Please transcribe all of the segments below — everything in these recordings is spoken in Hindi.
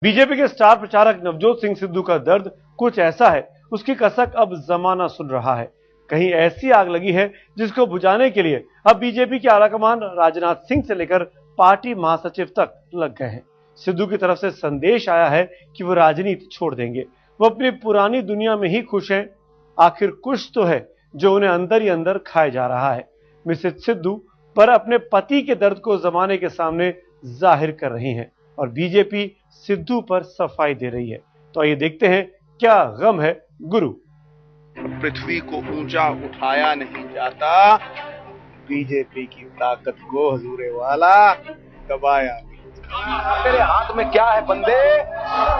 बीजेपी के स्टार प्रचारक नवजोत सिंह सिद्धू का दर्द कुछ ऐसा है, उसकी कसक अब जमाना सुन रहा है। कहीं ऐसी आग लगी है जिसको बुझाने के लिए अब बीजेपी के आलाकमान राजनाथ सिंह से लेकर पार्टी महासचिव तक लग गए हैं। सिद्धू की तरफ से संदेश आया है कि वो राजनीति छोड़ देंगे, वो अपनी पुरानी दुनिया में ही खुश हैं। आखिर कुछ तो है जो उन्हें अंदर ही अंदर खाए जा रहा है। मिसेज सिद्धू पर अपने पति के दर्द को जमाने के सामने जाहिर कर रही हैं और बीजेपी सिद्धू पर सफाई दे रही है। तो आइए देखते हैं क्या गम है गुरु। पृथ्वी को ऊंचा उठाया नहीं जाता, बीजेपी की ताकत को हजूरे वाला दबाया। तेरे हाथ में क्या है बंदे,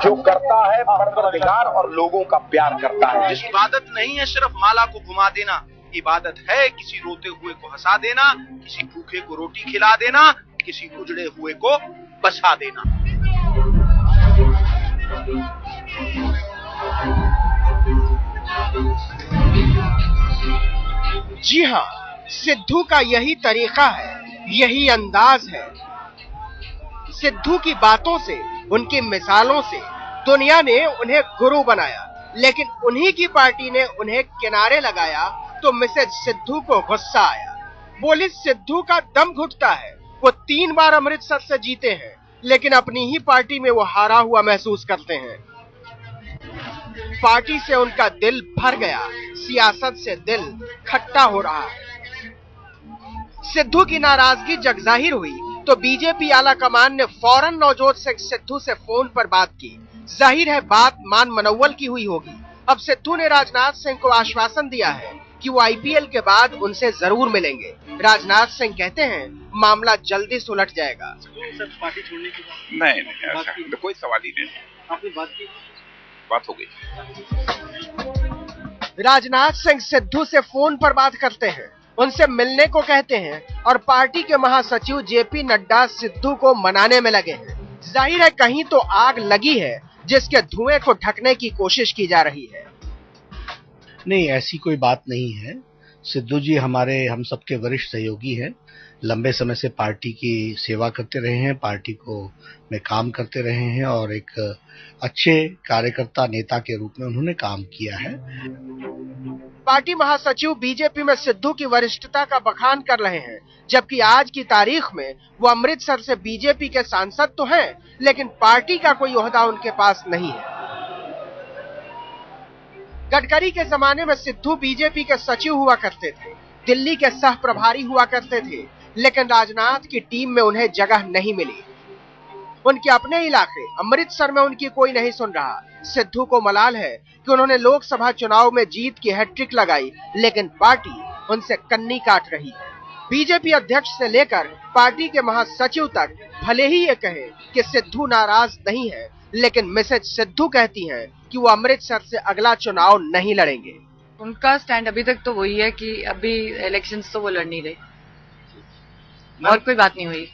जो करता है परवरदिगार और लोगों का प्यार करता है। जिस इबादत नहीं है सिर्फ माला को घुमा देना, इबादत है किसी रोते हुए को हंसा देना, किसी भूखे को रोटी खिला देना, किसी उजड़े हुए को बसा देना। जी हाँ, सिद्धू का यही तरीका है, यही अंदाज है। सिद्धू की बातों से, उनकी मिसालों से दुनिया ने उन्हें गुरु बनाया, लेकिन उन्हीं की पार्टी ने उन्हें किनारे लगाया तो मिसेज सिद्धू को गुस्सा आया। बोली सिद्धू का दम घुटता है, वो 3 बार अमृतसर से जीते हैं, लेकिन अपनी ही पार्टी में वो हारा हुआ महसूस करते हैं। पार्टी से उनका दिल भर गया, सियासत से दिल खट्टा हो रहा है। सिद्धू की नाराजगी जगजाहिर हुई तो बीजेपी आला कमान ने फौरन नवजोत सिंह सिद्धू से फोन पर बात की। जाहिर है बात मान मनोवल की हुई होगी। अब सिद्धू ने राजनाथ सिंह को आश्वासन दिया है कि वो आईपीएल के बाद उनसे जरूर मिलेंगे। राजनाथ सिंह कहते हैं मामला जल्दी सुलझ जाएगा। पार्टी छोड़ने की नहीं, ऐसा तो कोई सवाल ही नहीं। आपने बात हो गई। राजनाथ सिंह सिद्धू से फोन पर बात करते हैं, उनसे मिलने को कहते हैं और पार्टी के महासचिव जेपी नड्डा सिद्धू को मनाने में लगे हैं। जाहिर है कहीं तो आग लगी है जिसके धुएं को ढकने की कोशिश की जा रही है। नहीं, ऐसी कोई बात नहीं है। सिद्धू जी हमारे हम सबके वरिष्ठ सहयोगी हैं, लंबे समय से पार्टी की सेवा करते रहे हैं, पार्टी को में काम करते रहे हैं और एक अच्छे कार्यकर्ता नेता के रूप में उन्होंने काम किया है। पार्टी महासचिव बीजेपी में सिद्धू की वरिष्ठता का बखान कर रहे हैं, जबकि आज की तारीख में वो अमृतसर से बीजेपी के सांसद तो हैं, लेकिन पार्टी का कोई ओहदा उनके पास नहीं है। गडकरी के जमाने में सिद्धू बीजेपी के सचिव हुआ करते थे, दिल्ली के सह प्रभारी हुआ करते थे, लेकिन राजनाथ की टीम में उन्हें जगह नहीं मिली। उनके अपने इलाके अमृतसर में उनकी कोई नहीं सुन रहा। सिद्धू को मलाल है कि उन्होंने लोकसभा चुनाव में जीत की हैट्रिक लगाई, लेकिन पार्टी उनसे कन्नी काट रही है। बीजेपी अध्यक्ष से लेकर पार्टी के महासचिव तक भले ही ये कहे कि सिद्धू नाराज नहीं है, लेकिन मिसेज सिद्धू कहती हैं कि वो अमृतसर से अगला चुनाव नहीं लड़ेंगे। उनका स्टैंड अभी तक तो वही है कि अभी इलेक्शंस तो वो लड़ नहीं रहे, और कोई बात नहीं हुई।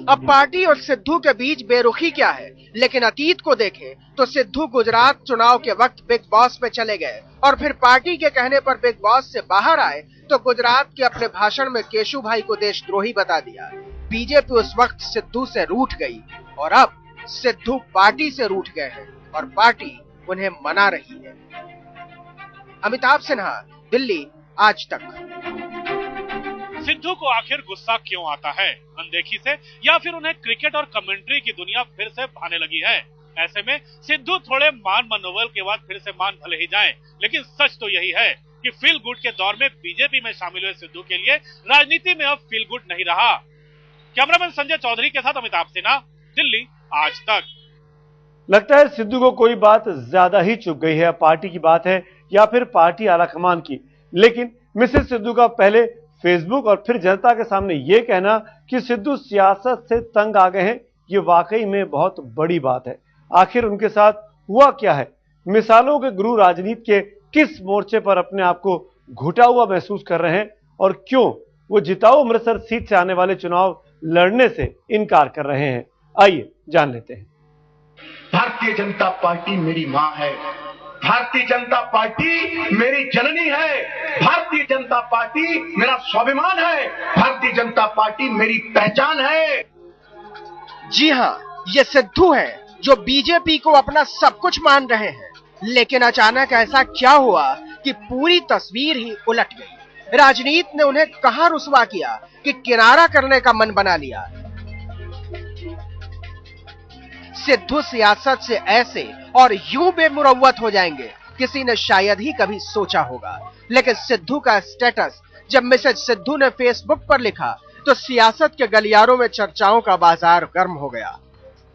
अब पार्टी और सिद्धू के बीच बेरुखी क्या है, लेकिन अतीत को देखें तो सिद्धू गुजरात चुनाव के वक्त बिग बॉस में चले गए और फिर पार्टी के कहने पर बिग बॉस से बाहर आए तो गुजरात के अपने भाषण में केशु भाई को देशद्रोही बता दिया। बीजेपी उस वक्त सिद्धू से रूठ गई और अब सिद्धू पार्टी से रूठ गए हैं और पार्टी उन्हें मना रही है। अमिताभ सिन्हा, दिल्ली, आज तक। सिद्धू को आखिर गुस्सा क्यों आता है? अनदेखी से या फिर उन्हें क्रिकेट और कमेंट्री की दुनिया फिर से भाने लगी है? ऐसे में सिद्धू थोड़े मान मनोबल के बाद फिर से मान भले ही जाएं, लेकिन सच तो यही है कि फील गुड के दौर में बीजेपी में शामिल हुए सिद्धू के लिए राजनीति में अब फील गुड नहीं रहा। कैमरामैन संजय चौधरी के साथ अमिताभ सिन्हा, दिल्ली, आज तक। लगता है सिद्धू को कोई बात ज्यादा ही चुप गई है। पार्टी की बात है या फिर पार्टी आलाकमान की, लेकिन मिसेज सिद्धू का पहले फेसबुक और फिर जनता के सामने यह कहना कि सिद्धू सियासत से तंग आ गए हैं, ये वाकई में बहुत बड़ी बात है। आखिर उनके साथ हुआ क्या है? मिसालों के गुरु राजनीति के किस मोर्चे पर अपने आप को घुटा हुआ महसूस कर रहे हैं और क्यों वो जिताऊ अमृतसर सीट से आने वाले चुनाव लड़ने से इनकार कर रहे हैं? आइए जान लेते हैं। भारतीय जनता पार्टी मेरी मां है, भारतीय जनता पार्टी मेरी जननी है, भारतीय जनता पार्टी मेरा स्वाभिमान है, भारतीय जनता पार्टी मेरी पहचान है। जी हाँ, ये सिद्धू है जो बीजेपी को अपना सब कुछ मान रहे हैं, लेकिन अचानक ऐसा क्या हुआ कि पूरी तस्वीर ही उलट गई। राजनीति ने उन्हें कहां रुसवा किया कि किनारा करने का मन बना लिया। सिद्धू सियासत से ऐसे और यूं बेमुरव्वत हो जाएंगे किसी ने शायद ही कभी सोचा होगा। लेकिन सिद्धू का स्टेटस जब मिसेज सिद्धू ने फेसबुक पर लिखा तो सियासत के गलियारों में चर्चाओं का बाजार गर्म हो गया।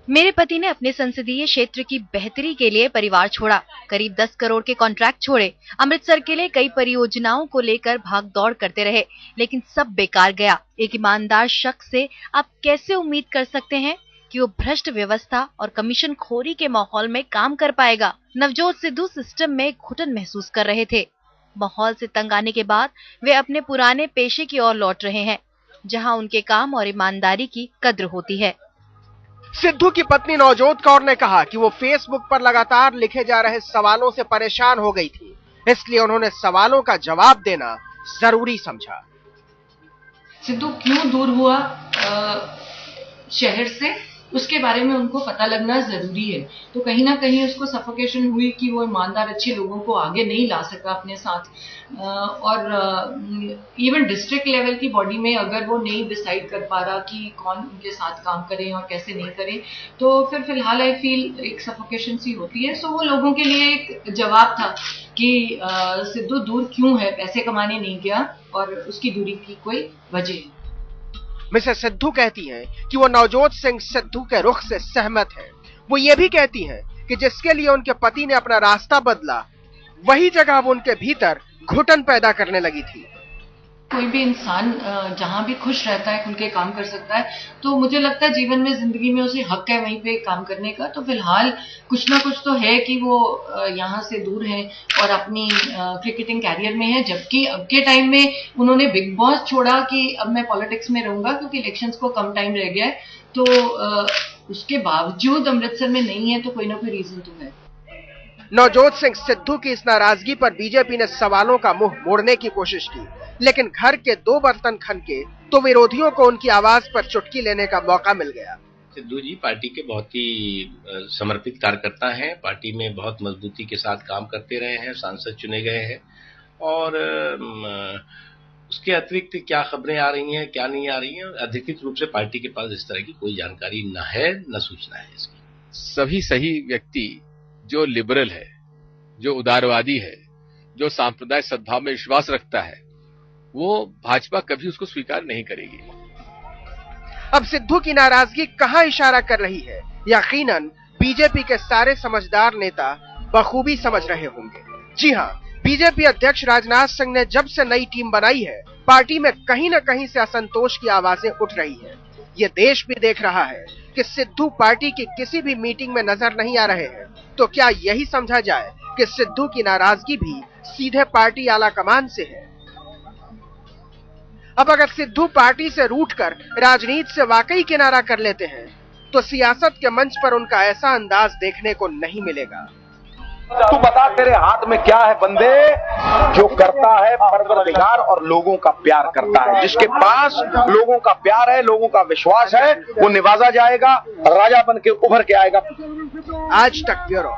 मेरे पति ने अपने संसदीय क्षेत्र की बेहतरी के लिए परिवार छोड़ा, करीब 10 करोड़ के कॉन्ट्रैक्ट छोड़े, अमृतसर के लिए कई परियोजनाओं को लेकर भाग दौड़ करते रहे, लेकिन सब बेकार गया। एक ईमानदार शख्स से आप कैसे उम्मीद कर सकते हैं कि वो भ्रष्ट व्यवस्था और कमीशन खोरी के माहौल में काम कर पाएगा। नवजोत सिद्धू सिस्टम में घुटन महसूस कर रहे थे। माहौल से तंग आने के बाद वे अपने पुराने पेशे की ओर लौट रहे हैं, जहां उनके काम और ईमानदारी की कद्र होती है। सिद्धू की पत्नी नवजोत कौर ने कहा कि वो फेसबुक पर लगातार लिखे जा रहे सवालों से परेशान हो गई थी, इसलिए उन्होंने सवालों का जवाब देना जरूरी समझा। सिद्धू क्यों दूर हुआ शहर से, उसके बारे में उनको पता लगना जरूरी है। तो कहीं ना कहीं उसको सफोकेशन हुई कि वो ईमानदार अच्छे लोगों को आगे नहीं ला सका अपने साथ, और इवन डिस्ट्रिक्ट लेवल की बॉडी में अगर वो नहीं डिसाइड कर पा रहा कि कौन उनके साथ काम करे और कैसे नहीं करे, तो फिर फिलहाल आई फील एक सफोकेशन सी होती है। सो वो लोगों के लिए एक जवाब था कि सिद्धू दूर क्यों है, पैसे कमाने नहीं गया और उसकी दूरी की कोई वजह है। मिसेस सिद्धू कहती हैं कि वो नवजोत सिंह सिद्धू के रुख से सहमत हैं। वो ये भी कहती हैं कि जिसके लिए उनके पति ने अपना रास्ता बदला, वही जगह वो उनके भीतर घुटन पैदा करने लगी थी। कोई भी इंसान जहां भी खुश रहता है, खुल के काम कर सकता है, तो मुझे लगता है जीवन में, जिंदगी में उसे हक है वहीं पे काम करने का। तो फिलहाल कुछ ना कुछ तो है कि वो यहाँ से दूर है और अपनी क्रिकेटिंग कैरियर में है, जबकि अब के टाइम में उन्होंने बिग बॉस छोड़ा कि अब मैं पॉलिटिक्स में रहूंगा क्योंकि इलेक्शंस को कम टाइम रह गया है। तो उसके बावजूद अमृतसर में नहीं है, तो कोई ना कोई रीजन तो है। नवजोत सिंह सिद्धू की इस नाराजगी पर बीजेपी ने सवालों का मुंह मोड़ने की कोशिश की, लेकिन घर के 2 बर्तन खनके तो विरोधियों को उनकी आवाज पर चुटकी लेने का मौका मिल गया। सिद्धू जी पार्टी के बहुत ही समर्पित कार्यकर्ता हैं, पार्टी में बहुत मजबूती के साथ काम करते रहे हैं, सांसद चुने गए हैं, और उसके अतिरिक्त क्या खबरें आ रही हैं, क्या नहीं आ रही हैं, अधिकृत रूप से पार्टी के पास इस तरह की कोई जानकारी न है, न सूचना है इसकी। सभी सही व्यक्ति जो लिबरल है, जो उदारवादी है, जो सांप्रदायिक सद्भाव में विश्वास रखता है, वो भाजपा कभी उसको स्वीकार नहीं करेगी। अब सिद्धू की नाराजगी कहां इशारा कर रही है, यकीनन बीजेपी के सारे समझदार नेता बखूबी समझ रहे होंगे। जी हां, बीजेपी अध्यक्ष राजनाथ सिंह ने जब से नई टीम बनाई है, पार्टी में कहीं न कहीं से असंतोष की आवाजें उठ रही है। ये देश भी देख रहा है कि सिद्धू पार्टी की किसी भी मीटिंग में नजर नहीं आ रहे हैं। तो क्या यही समझा जाए कि सिद्धू की नाराजगी भी सीधे पार्टी आला कमान से है? अब अगर सिद्धू पार्टी से रूठकर राजनीति से वाकई किनारा कर लेते हैं, तो सियासत के मंच पर उनका ऐसा अंदाज देखने को नहीं मिलेगा। तू बता तेरे हाथ में क्या है बंदे, जो करता है परवरदिगार और लोगों का प्यार करता है। जिसके पास लोगों का प्यार है, लोगों का विश्वास है, वो निवाजा जाएगा, राजा बन के उभर के आएगा। आज तक ब्यूरो।